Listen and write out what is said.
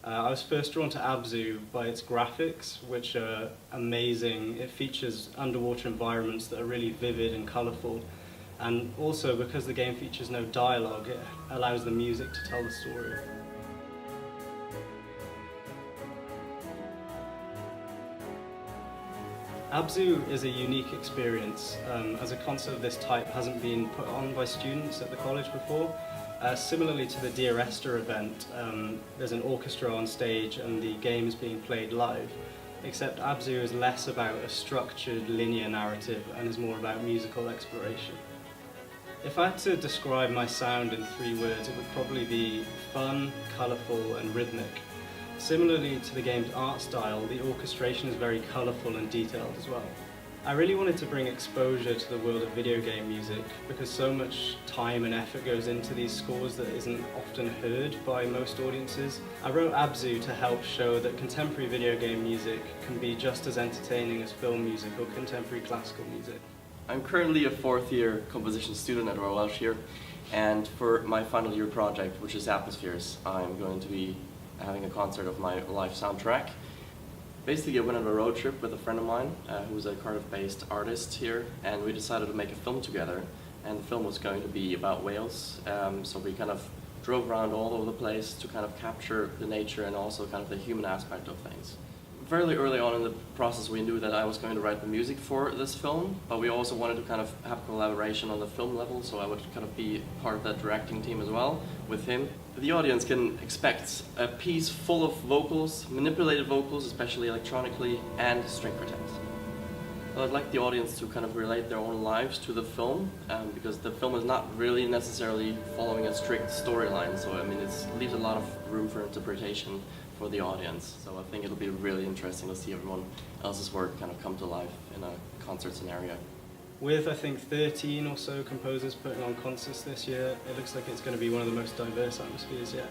I was first drawn to Abzû by its graphics, which are amazing. It features underwater environments that are really vivid and colourful, and also because the game features no dialogue, it allows the music to tell the story. Abzû is a unique experience, as a concert of this type hasn't been put on by students at the college before. Similarly to the Dear Esther event, there's an orchestra on stage and the game is being played live, except Abzû is less about a structured linear narrative and is more about musical exploration. If I had to describe my sound in 3 words, it would probably be fun, colourful and rhythmic. Similarly to the game's art style, the orchestration is very colourful and detailed as well. I really wanted to bring exposure to the world of video game music because so much time and effort goes into these scores that isn't often heard by most audiences. I wrote Abzû to help show that contemporary video game music can be just as entertaining as film music or contemporary classical music. I'm currently a 4th year composition student at AWYRGYLCH here, and for my final year project, which is Atmospheres, I'm going to be having a concert of my live soundtrack. Basically, I went on a road trip with a friend of mine who's a Cardiff-based artist here, and we decided to make a film together. And the film was going to be about whales, so we kind of drove around all over the place to kind of capture the nature and also kind of the human aspect of things. Fairly early on in the process, we knew that I was going to write the music for this film, but we also wanted to kind of have collaboration on the film level, so I would kind of be part of that directing team as well with him. The audience can expect a piece full of vocals, manipulated vocals, especially electronically, and string quartet. Well, I'd like the audience to kind of relate their own lives to the film, because the film is not really necessarily following a strict storyline, so I mean it leaves a lot of room for interpretation for the audience. So I think it'll be really interesting to see everyone else's work kind of come to life in a concert scenario. With, I think, 13 or so composers putting on concerts this year, it looks like it's going to be one of the most diverse atmospheres yet.